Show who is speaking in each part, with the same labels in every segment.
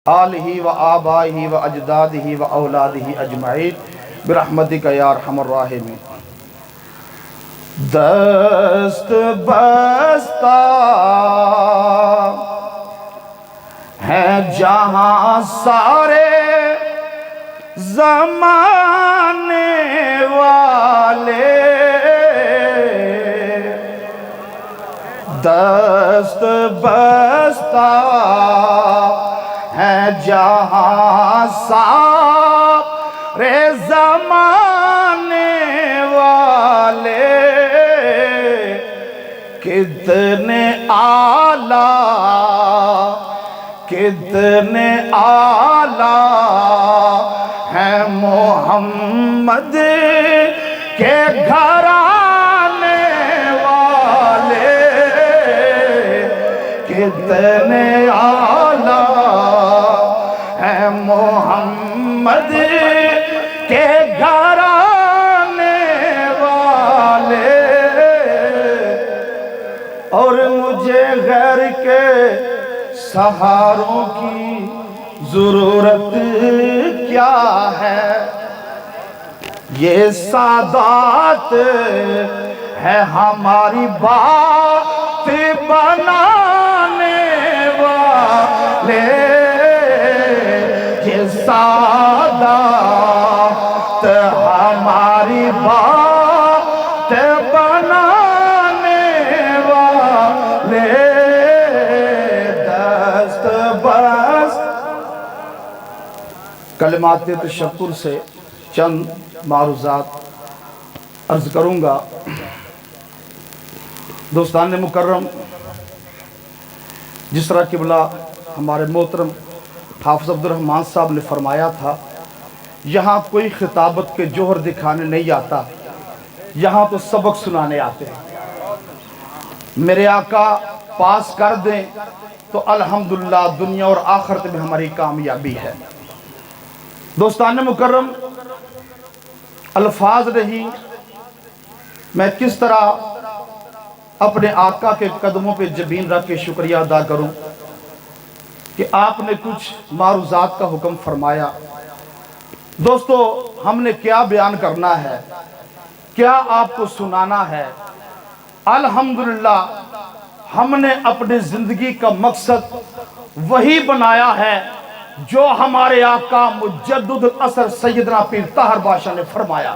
Speaker 1: آلہ و آبائہ و اجدادہ و اولادہ اجمعین برحمتک یا ارحم الراحمین۔ دست بستہ ہیں جہاں سارے زمانے والے، دست بستہ ہیں جہاں سارے زمانے والے، کتنے اعلیٰ کتنے اعلیٰ ہیں محمد کے گھرانے والے، کتنے اعلیٰ ہیں محمد کے گھرانے والے، اور مجھے غیر کے سہاروں کی ضرورت کیا ہے، یہ سادات ہے ہماری بات بنانے والے، یہ سادات ہماری بات بنانے والے، دست بس۔ کلمات تشکر سے چند معروضات عرض کروں گا۔ دوستان مکرم، جس طرح قبلہ ہمارے محترم حافظ عبد الرحمن صاحب نے فرمایا تھا، یہاں کوئی خطابت کے جوہر دکھانے نہیں آتا، یہاں تو سبق سنانے آتے ہیں۔ میرے آقا پاس کر دیں تو الحمدللہ دنیا اور آخرت میں ہماری کامیابی ہے۔ دوستان مکرم، الفاظ نہیں، میں کس طرح اپنے آقا کے قدموں پہ جبین رکھ کے شکریہ ادا کروں کہ آپ نے کچھ معروضات کا حکم فرمایا۔ دوستو، ہم نے کیا بیان کرنا ہے، کیا آپ کو سنانا ہے؟ الحمدللہ ہم نے اپنی زندگی کا مقصد وہی بنایا ہے جو ہمارے آقا مجدد العصر سیدنا پیر طاہر بادشاہ نے فرمایا۔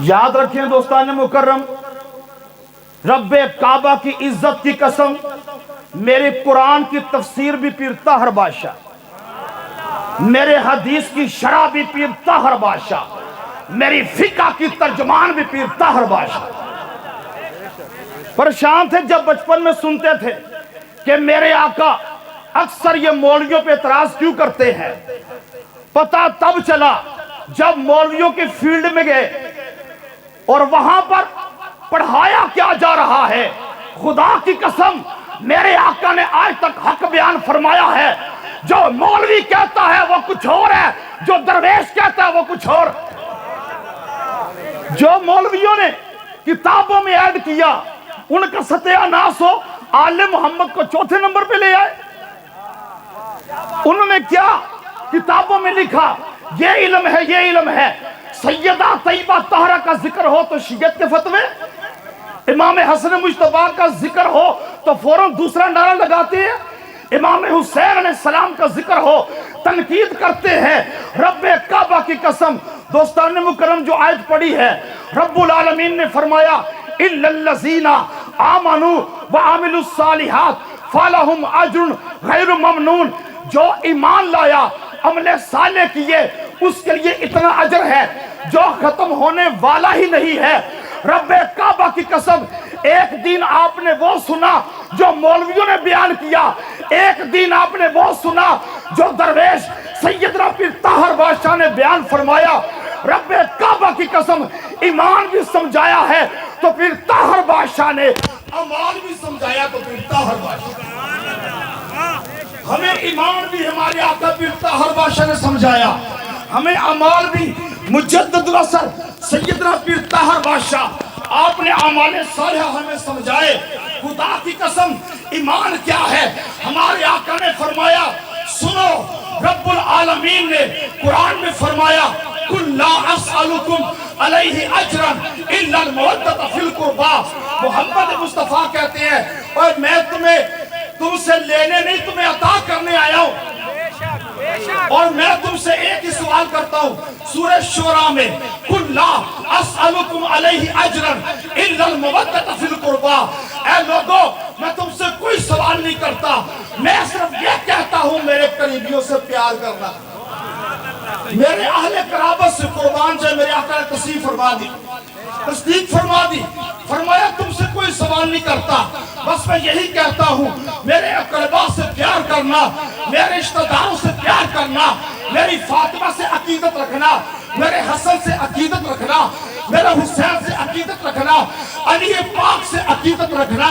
Speaker 1: یاد رکھیں دوستان مکرم، رب کعبہ کی عزت کی قسم، میری قرآن کی تفسیر بھی پیر طاہر بادشاہ، میرے حدیث کی شرح بھی پیر طاہر بادشاہ، میری فقہ کی ترجمان بھی پیر طاہر بادشاہ۔ پریشان تھے جب بچپن میں سنتے تھے کہ میرے آقا اکثر یہ مولویوں پہ اعتراض کیوں کرتے ہیں۔ پتہ تب چلا جب مولویوں کی فیلڈ میں گئے اور وہاں پر پڑھایا کیا جا رہا ہے۔ خدا کی قسم، میرے آقا نے آج تک حق بیان فرمایا ہے، جو مولوی کہتا ہے وہ کچھ اور ہے، جو درویش کہتا ہے وہ کچھ اور۔ جو مولویوں نے کتابوں میں ایڈ کیا ان کا ستیہ ناس ہو، آل محمد کو چوتھے نمبر پہ لے آئے۔ انہوں نے کیا کتابوں میں لکھا، یہ علم ہے، یہ علم ہے۔ سیدہ طیبہ طاہرہ کا ذکر ہو تو شیعت کے فتوے، امام حسن مجتبیٰ کا ذکر ہو تو فوراً دوسرا نعرہ لگاتے ہیں، امام حسین علیہ السلام کا ذکر ہو تنقید کرتے ہیں۔ رب کعبہ کی قسم، دوستان مکرم جو آیت پڑھی ہے، رب العالمین نے فرمایا اِلَّا الَّذِينَ آمَنُوا وَعَمِلُوا الصَّالِحَاتِ فَلَهُمْ أَجْرٌ غَيْرُ مَمْنُونَ، جو ایمان لایا، عمل صالح کیے، اس کے لیے اتنا اجر ہے جو ختم ہونے والا ہی نہیں ہے۔ رب کعبہ کی قسم، ایک دن آپ نے وہ سنا جو مولویوں نے بیان کیا، ایک دن آپ نے وہ سنا جو درویش سیدنا پیر طاہر بادشاہ نے بیان فرمایا۔ رب کعبہ کی قسم، ایمان بھی سمجھایا ہے تو پیر طاہر بادشاہ نے، عمال بھی سمجھایا تو پیر طاہر بادشاہ۔ ہمیں ایمان بھی ہمارے آقا پیر طاہر بادشاہ نے سمجھایا، ہمیں عمال بھی مجدد العصر سیدنا پیر طاہر بادشاہ، آپ نے اعمال صالحہ ہمیں سمجھائے۔ خدا کی قسم، ایمان کیا ہے؟ ہمارے آقا نے فرمایا سنو، رب العالمین نے قرآن میں فرمایا قُلْ لَا أَسْأَلُكُمْ عَلَيْهِ أَجْرًا إِلَّا الْمَوَدَّةَ فِي الْقُرْبَى۔ محمد مصطفیٰ کہتے ہیں اور میں تم سے لینے نہیں، تمہیں عطا کرنے آیا ہوں۔ اور میں تم سے ایک ہی سوال کرتا ہوں، سورہ شورى میں قُلْ لَا أَسْأَلُكُمْ عَلَيْهِ أَجْرًا إِلَّا الْمَوَدَّةَ فِي الْقُرْبَى۔ اے لوگوں، میں تم سے کوئی سوال نہیں کرتا، میں صرف یہ کہتا ہوں میرے قریبیوں سے پیار کرنا، میرے اہل قرابت سے قربان جائے۔ میرے آقا نے تصدیق فرما دی، تصدیق فرما دی، فرمایا تم سے کوئی سوال نہیں کرتا، بس میں یہی کہتا ہوں میرے اقربا سے پیار کرنا، میرے رشتہ داروں سے پیار کرنا، میری فاطمہ سے عقیدت رکھنا، میرے حسن سے عقیدت رکھنا، میرے حسین سے عقیدت رکھنا، علی پاک سے عقیدت رکھنا۔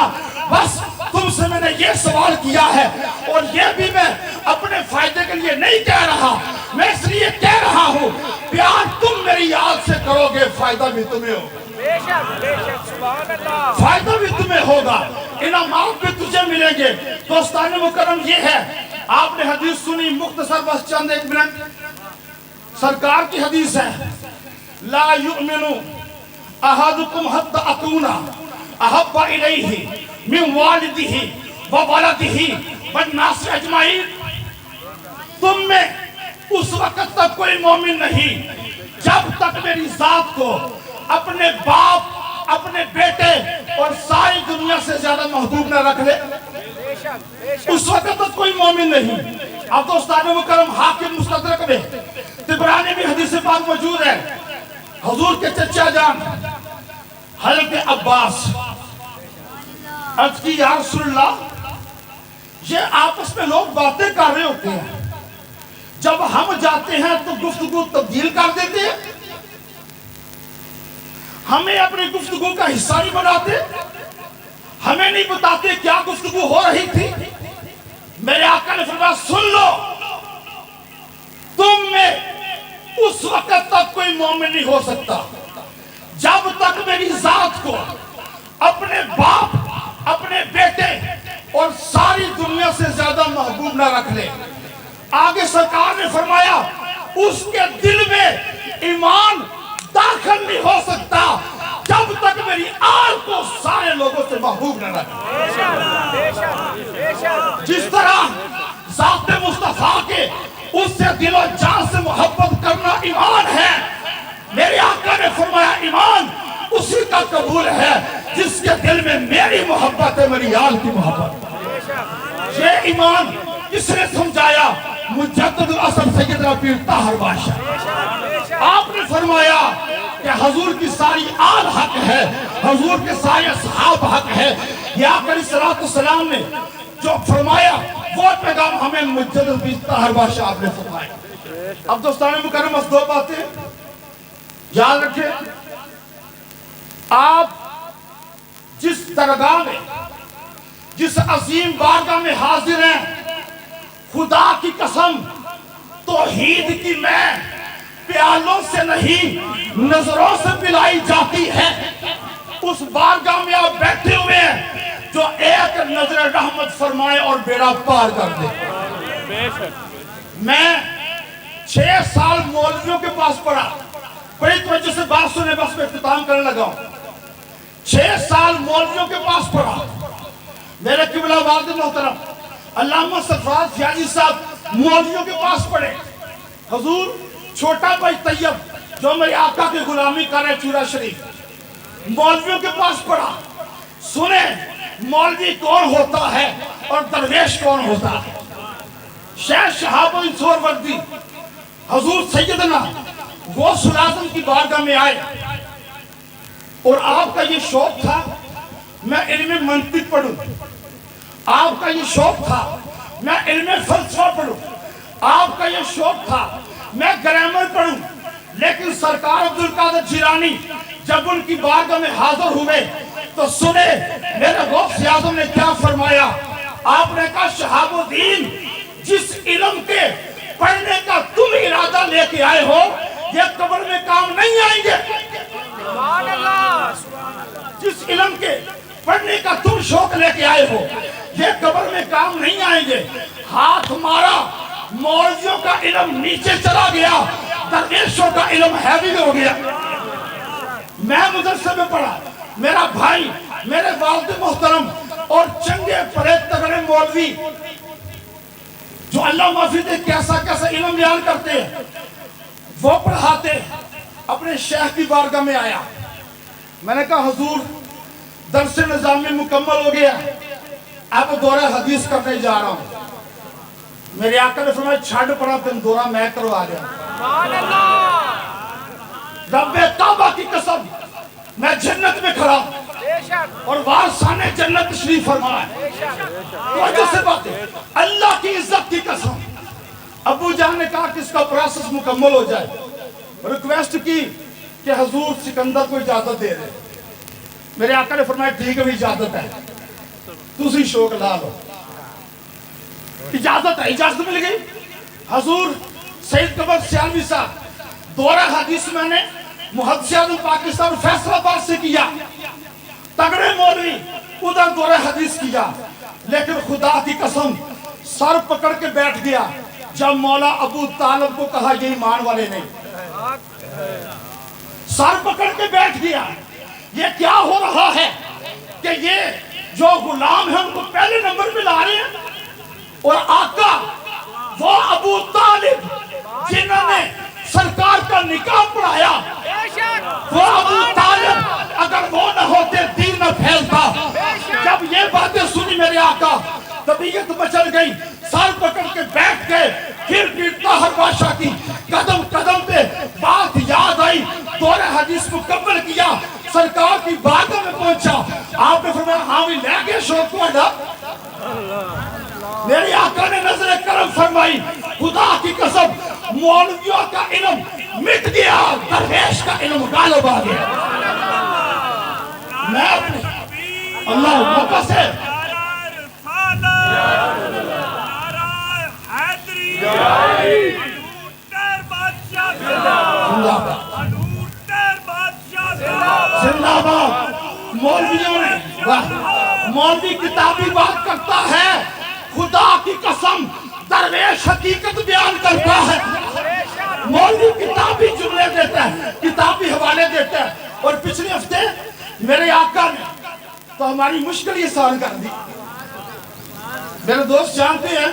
Speaker 1: بس تم سے میں نے یہ سوال کیا ہے، اور یہ بھی میں اپنے فائدے کے لیے نہیں کہہ رہا، میں اس لیے کہہ رہا ہوں پیار تم میری یاد سے کرو گے، فائدہ بھی تمہیں ہوگا، فائدہ بھی تمہیں ہوگا، انعامات بھی تجھے ملیں گے۔ دوستان مکرم یہ ہے، آپ نے حدیث سنی، مختصر بس چند ایک منٹ، سرکار کی حدیث ہے لا یؤمن احدکم حتی اکون احب الیہ من والدہ وولدہ والناس اجمعین۔ تم میں اس وقت تک کوئی مومن نہیں جب تک میری ذات کو اپنے باپ، اپنے بیٹے اور ساری دنیا سے زیادہ محبوب نہ رکھ لے، اس وقت تک کوئی مومن نہیں۔ اب دوستان مکرم حاکم مستدرک میں طبرانی بھی حدیث پاک موجود ہے، حضور کے چچا جان حضرت عباس عرض کی یا رسول اللہ، یہ آپس میں لوگ باتیں کر رہے ہوتے ہیں، جب ہم جاتے ہیں تو گفتگو تبدیل کر دیتے ہیں، ہمیں اپنی گفتگو کا حصہ نہیں بناتے، ہمیں نہیں بتاتے کیا گفتگو ہو رہی تھی۔ میرے آقا نے فرمایا سن لو، تم میں اس وقت تک کوئی مومن نہیں ہو سکتا جب تک میری ذات کو اپنے باپ، اپنے بیٹے اور ساری دنیا سے زیادہ محبوب نہ رکھ لے۔ آگے سرکار نے فرمایا اس کے دل میں ایمان داخل نہیں ہو سکتا جب تک میری آل کو سارے لوگوں سے محبوب نہ رکھے۔ جس طرح ذات مصطفیٰ کے اس سے دل و جان سے محبت کرنا ایمان ہے، میرے آقا نے فرمایا ایمان اسی کا قبول ہے جس کے دل میں میری محبت ہے، میری آل کی محبت۔ یہ ایمان کس نے سمجھایا؟ مجدد الاصل سیدنا پیر طاہر بادشاہ۔ آپ نے فرمایا کہ حضور کی ساری آل حق ہے، حضور کے سارے اصحاب حق ہے۔ یہ آقا علیہ السلام نے جو فرمایا وہ پیغام ہمیں مجدد پیر طاہر بادشاہ آپ نے فرمایا۔ اب دوستان مکرم بس دو باتیں یاد رکھیں، آپ جس درگاہ میں، جس عظیم بارگاہ میں حاضر ہیں، خدا کی قسم توحید کی میں پیالوں سے نہیں نظروں سے پلائی جاتی ہے۔ اس بارگاہ میں آپ بیٹھے ہوئے ہیں جو ایک نظر رحمت فرمائے اور بیڑا پار کر دے۔ میں 6 سال مولویوں کے پاس پڑھا، بڑی توجہ سے بات سنے، بس میں اختتام کرنے لگا ہوں۔ 6 سال مولویوں کے پاس پڑھا۔ میرے قبلہ والد محترم علامہ سرفراز فیاضی صاحب مولویوں کے پاس پڑھے۔ حضور چھوٹا بھائی طیب جو میرے آقا کی غلامی کر رہے چورا شریف، مولویوں کے پاس پڑھا۔ سنیں مولوی کون ہوتا ہے اور درویش کون ہوتا ہے۔ شیخ شہاب الدین سہروردی حضور سیدنا غوث الاعظم کی بارگاہ میں آئے اور آپ کا یہ شوق تھا میں علم منطق پڑھوں، آپ کا یہ شوق تھا میں علم فلسفہ پڑھوں، آپ کا یہ شوق تھا میں گرامر پڑھوں، لیکن سرکار عبدالقادر جیلانی جب ان کی بارگاہ میں حاضر ہوئے تو سنے میرے غوث اعظم نے کیا فرمایا۔ آپ نے کہا شہاب الدین، جس علم کے پڑھنے کا تم ارادہ لے کے آئے ہو یہ قبر میں کام نہیں آئیں گے۔ جس علم کے پڑھنے کا تم شوق لے کے آئے ہو یہ قبر میں کام نہیں آئیں گے. ہاتھ مارا, مولویوں کا علم نیچے چلا گیا, درویشوں کا علم ہیوی ہو گیا. میں مدرسے میں پڑھا, میرا بھائی, میرے والد محترم اور چنگے پڑے تگڑے مولوی جو اللہ معافی دے کیسا کیسا علم بیان کرتے ہیں, وہ پڑھاتے. اپنے شیخ کی بارگاہ میں آیا, میں نے کہا حضور درس نظامی مکمل ہو گیا, اب دورہ حدیث کرنے جا رہا ہوں. میرے آقا نے فرمایا چھڑ پڑا تم دورہ میں کروا دیا. رب کعبہ کی قسم میں جنت میں کھڑا اور وارثان جنت تشریف فرما ہے. توجہ سے باتیں, اللہ کی عزت کی قسم. ابو جان نے کہا کہ اس کا پروسیس مکمل ہو جائے, ریکویسٹ کی کہ حضور سکندر کو اجازت دے رہے. میرے آقا نے فرمایا ٹھیک ہے اجازت ہے, تسی شوق لا لو. اجازت ہے, اجازت مل گئی. حضور سید قمر سیالوی صاحب دورہ حدیث میں نے محدث اعظم پاکستان فیصل آباد سے کیا, تگڑے مولوی ادھر دورہ حدیث کیا, لیکن خدا کی قسم سر پکڑ کے بیٹھ گیا جب مولا ابو طالب کو کہا یہ ایمان والے نہیں. سر پکڑ کے بیٹھ گیا, یہ کیا ہو رہا ہے کہ یہ جو غلام ہیں ان کو پہلے نمبر پہ لا رہے ہیں, اور آقا وہ ابو طالب جنہوں نے سرکار کا نکاح پڑھایا, وہ ابو طالب اگر وہ نہ ہوتے دین نہ پھیلتا. جب یہ باتیں سنی میرے آقا طبیعت مچل گئی, سر پکڑ کے بیٹھ گئے. پھر طاہر بادشاہ کی قدم قدم پہ بات یاد آئی, دورہ حدیث مکمل کیا, سرکار کی بارگاہ میں پہنچا. آپ نے فرمایا ہاں بھی لے گئے شوق کو اڈا. میرے آقا نے نظر کرم فرمائی, خدا کی قسم مولویوں کا علم مٹ گیا, درویش کا علم غالب آ گیا. میں اپنے اللہ موقع سے زندہ باد. مولویوں نے, مولوی کتابی بات کرتا ہے, خدا کی قسم درویش حقیقت بیان کرتا ہے. مولوی کتابی جملے دیتا ہے, کتابی حوالے دیتا ہے. اور پچھلے ہفتے میرے آقا نے تو ہماری مشکل یہ سال کر دی. میرے دوست جانتے ہیں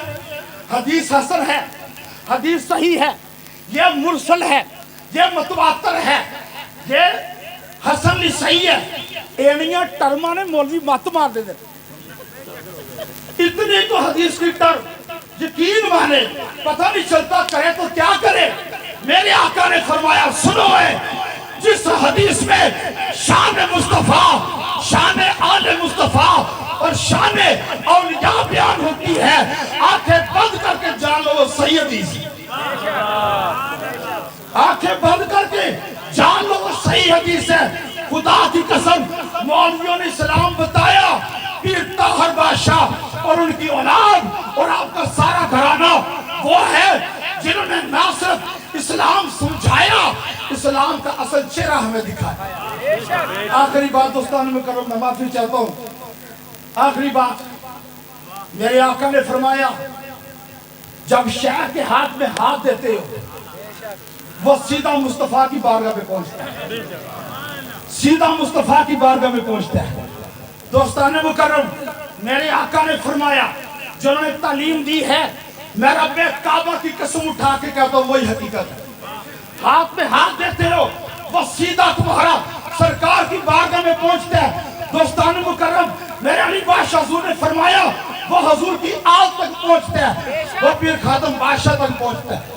Speaker 1: حدیث حسن ہے, حدیث صحیح ہے, یہ مرسل ہے, یہ متواتر ہے, یہ حسن لی صحیح ہے. اینیاں ٹرمہ نے مولوی مات مار دے دے. اتنی تو حدیث کی ٹرم یقین مانے پتہ نہیں چلتا کہے تو کیا کرے. میرے آقا نے فرمایا سنو ہے, جس حدیث میں شان مصطفیٰ, شان آل مصطفیٰ اور شان اولیاء بیان ہوتی ہے, آنکھیں بند کر کے جان لو وہ صحیح حدیث ہے. آنکھیں بند کر کے جان لو وہ صحیح حدیث ہے. خدا کی قسم مولویوں نے اسلام بتایا, پیر طاہر بادشاہ اور ان کی اولاد اور آپ کا سارا گھرانہ وہ ہے جنہوں نے نہ صرف اسلام سمجھایا, اسلام کا اصل چہرہ ہمیں دکھایا. آخری بات دوستان میں کروں, میں معافی چاہتا ہوں. آخری بات, میرے آقا نے فرمایا جب شیخ کے ہاتھ میں ہاتھ دیتے ہو وہ سیدھا مصطفیٰ کی بارگاہ میں پہنچتا ہے, سیدھا مصطفیٰ کی بارگاہ میں پہنچتا ہے. دوستان مکرم, میرے آقا نے فرمایا جنہوں نے تعلیم دی ہے, میں رب کعبہ کی قسم اٹھا کے کہتا ہوں وہی حقیقت ہے. ہاتھ میں ہاتھ دیتے ہو وہ سیدھا تمہارا سرکار کی بارگاہ میں پہنچتا ہے. دوستان مکرم, میرے علی بادشاہ حضور نے فرمایا وہ حضور کی آل تک پہنچتا ہے, وہ پیر خادم بادشاہ تک پہنچتا ہے,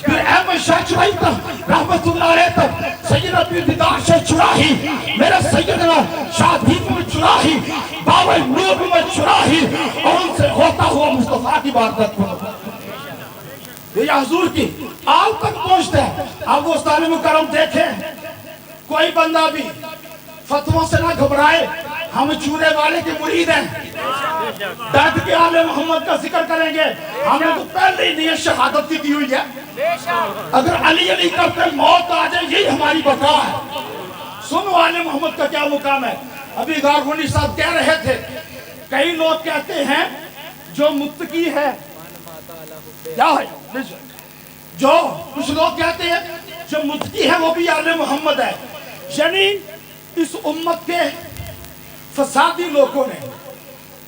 Speaker 1: پھر احمد شاہ چرائی تک رحمت اللہ علیہ تک, سیدنا پیر دیدار شاہ چراہی, میرے سیدنا شاہ دیپ میں چراہی, بابا نور میں چراہی, اور ان سے ہوتا ہوا مصطفیٰ کی بات تک پہنچتا ہے. یہ حضور کی آل تک پہنچتا ہے. اب دوستان مکرم دیکھیں, کوئی بندہ بھی فتووں سے نہ گھبرائے, ہم چورے والے کے مرید ہیں, ڈٹ کے آل محمد کا ذکر کریں گے. ہم نے تو پہلے ہی نیت شہادت کی ہوئی ہے, اگر علی علی کرتے موت آ جائے یہی ہماری بقا ہے. سنو آل محمد کا کیا مقام ہے. ابھی غارغنی صاحب کہہ رہے تھے کئی لوگ کہتے ہیں جو متقی ہے کیا ہے، جو کچھ لوگ کہتے ہیں جو متقی ہے وہ بھی آل محمد ہے. یعنی اس امت کے فسادی لوگوں نے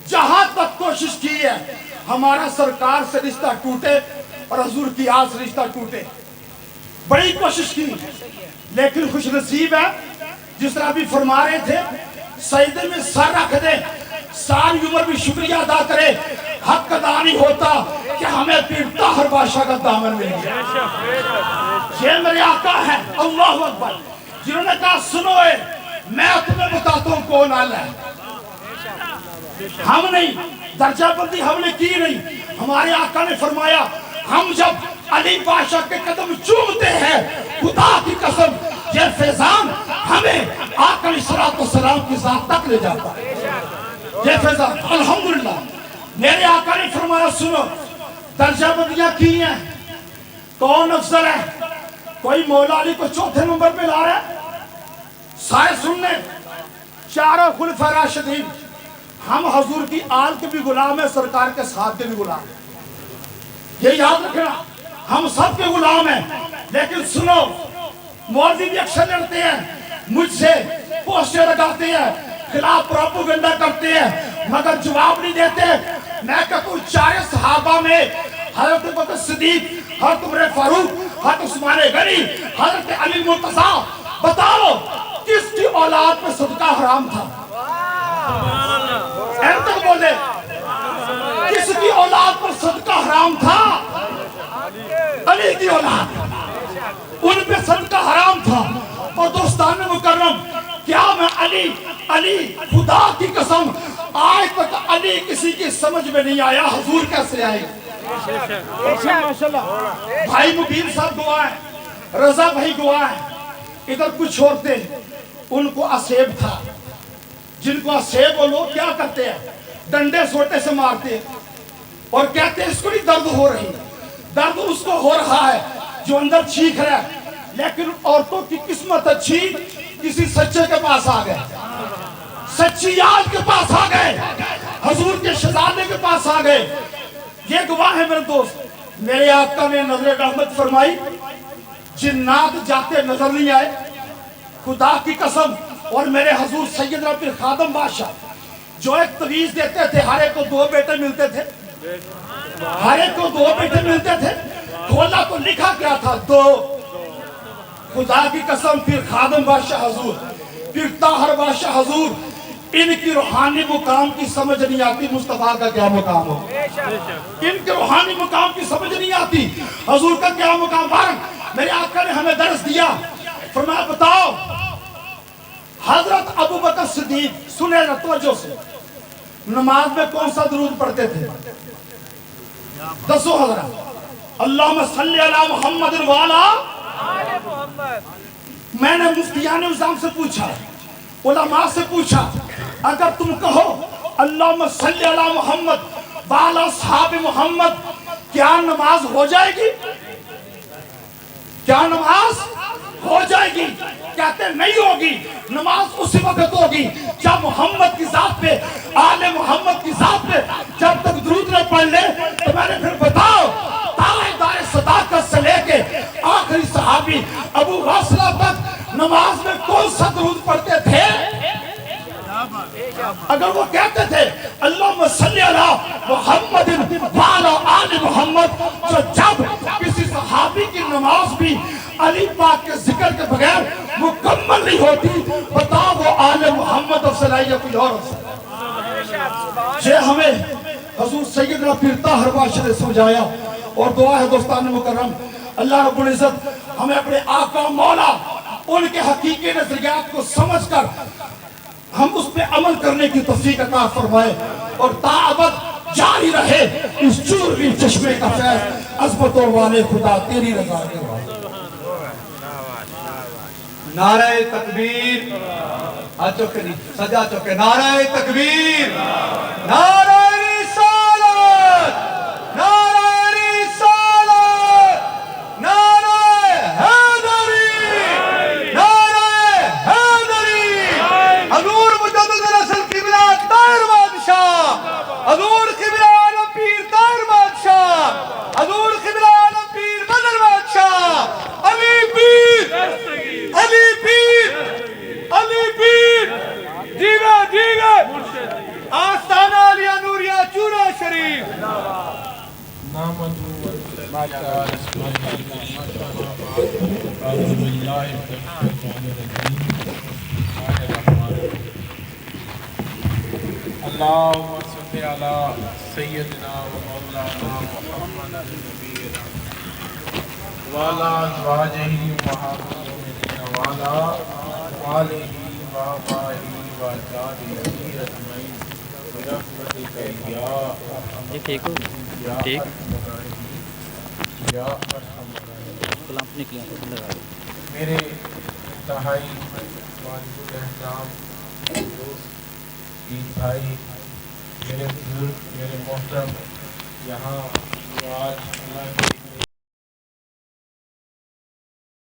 Speaker 1: جہاں تک کوشش کی ہے ہمارا سرکار سے رشتہ ٹوٹے اور حضور کی آل سے رشتہ ٹوٹے، بڑی کوشش کی، لیکن خوش نصیب ہے جس طرح بھی فرما رہے تھے سجدے میں سر رکھ دے، ساری عمر بھی شکریہ ادا کرے، حق ادا نہیں ہوتا کہ ہمیں پیر طاہر بادشاہ کا دامن مل گیا. یہ میرے آقا ہے اللہ اکبر جنہوں نے کہا سنو میں تمہیں بتاتا ہوں کون آل ہے. ہم نہیں درجہ بندی ہم نے کی نہیں، ہمارے آقا نے فرمایا ہم جب علی بادشاہ کے قدم چومتے ہیں خدا کی قسم یہ فیضان ہمیں آقا علیہ السلام کی ذات تک لے جاتا ہے. یہ فیضان الحمدللہ میرے آقا نے فرمایا سنو درجہ بندیاں کی ہیں، کون افضل ہے؟ کوئی مولا علی کو چوتھے نمبر پہ لا رہا ہے؟ سارے سننے چاروں خلفاء راشدین، ہم حضور کی آل کے بھی غلام ہیں، سرکار کے ساتھ کے بھی غلام ہیں، یہ یاد رکھنا ہم سب کے غلام ہیں. لیکن سنو مولوی بھی اکثر لڑتے ہیں مجھ سے، پوسٹر لگاتے ہیں، خلاف پروپیگنڈا کرتے ہیں مگر جواب نہیں دیتے. میں کہتا ہوں چارے صحابہ میں حضرت ابوبکر صدیق، حضرت عمر فاروق، حضرت عثمان غنی، حضرت علی مرتضیٰ، بتاؤ کس کی اولاد پہ صدقہ حرام تھا؟ ایم تک بولے کس کی اولاد پر صدقہ حرام تھا؟ علی کی اولاد، ان پہ صدقہ حرام تھا. اور دوستان مکرم کیا میں علی خدا کی قسم آج تک علی کسی کی سمجھ میں نہیں آیا، حضور کیسے آئے گا؟ بھائی مبین صاحب گواہ ہیں، رضا بھائی گواہ ہیں، ادھر کچھ عورتیں ان کو اسیب تھا، جن کو اسیب وہ لوگ کیا کرتے ہیں ڈنڈے سوٹے سے مارتے ہیں اور کہتے ہیں اس کو بھی درد ہو رہی، درد اس کو ہو رہا ہے جو اندر چیخ رہا ہے. لیکن عورتوں کی قسمت اچھی، کسی سچے کے پاس آ گئے، سچی آل کے پاس آ گئے، حضور کے شہزادے کے پاس آ گئے. یہ گواہ ہے میرے دوست، میرے آقا نے نظر رحمت فرمائی، جنات جاتے نظر نہیں آئے خدا کی قسم. اور میرے حضور سیدنا پیر خادم بادشاہ جو ایک تویز دیتے تھے، ہر ایک کو 2 بیٹے ملتے تھے، ہر ایک کو 2 بیٹے ملتے تھے، کھولا تو لکھا کیا تھا 2. خدا کی قسم پیر خادم بادشاہ حضور، پیر طاہر بادشاہ حضور، ان کی روحانی مقام کی سمجھ نہیں آتی مصطفیٰ کا کیا مقام ہو، ان کے روحانی مقام کی سمجھ نہیں آتی حضور کا کیا مقام. میرے آقا نے ہمیں درس دیا، فرمایا بتاؤ حضرت ابوبکر صدیق، سنے نا توجہ سے، نماز میں کون سا درود پڑھتے تھے؟ دسو حضرت اللہم صلی علی محمد وعلا آل محمد. میں نے مفتیان نظام سے پوچھا، علماء سے پوچھا، اگر تم کہو اللہم صلی علی محمد وعلا اصحاب محمد کیا نماز ہو جائے گی؟ کیا نماز ہو جائے گی؟ کہتے نہیں ہوگی. نماز اسی وقت ہوگی جب محمد کی ذات پہ، آل محمد کی ذات پہ جب تک درود نہ پڑھ لے. تو میں نے پھر بتاؤ تاجدار صداقت سے لے کے آخری صحابی ابو واصلہ تک نماز میں کون سا درود پڑھتے تھے؟ اگر وہ کہتے تھے اللہم صلی علی محمد وعلی آل محمد، جو جب کسی صحابی کی نماز بھی علی پاک کے ذکر کے بغیر مکمل نہیں ہوتی، بتاؤ وہ آل محمد افضل ہے یا کوئی اور افضل؟ یہ ہمیں حضور سیدنا پیر طاہر بادشاہ نے سمجھایا. اور دعا ہے دوستان مکرم اللہ رب العزت ہمیں اپنے آقا مولا ان کے حقیقی نظریات کو سمجھ کر ہم اس پہ عمل کرنے کی توفیق عطا فرمائے اور تا ابد جاری رہے اس چوروی چشمے کا فیض عظمتوں والے خدا تیری رضا کے بعد.
Speaker 2: نعرہ تکبیر، سجا چکے نعرہ تکبیر، نعرہ رسالت، نعرہ رسالت، نعرہ حیدری، نعرہ حیدری، حضور مجدد رسول قبلہ طاہر بادشاہ
Speaker 3: نحمده ونصلي على رسوله الكريم أعوذ بالله من الشيطان الرجيم بسم الله الرحمن الرحيم اللهم صل على سيدنا ومولانا محمد النبي وعلى أزواجه أمهات المؤمنين وعلى آله وصحبه وأزواجه أجمعين برحمتك يا أرحم الراحمين يا أرحم الراحمين یا ارحم الراحمین۔ میرے انتہائی والد الاحترام دوست تین بھائی، میرے بزرگ، میرے محترم، یہاں جو آج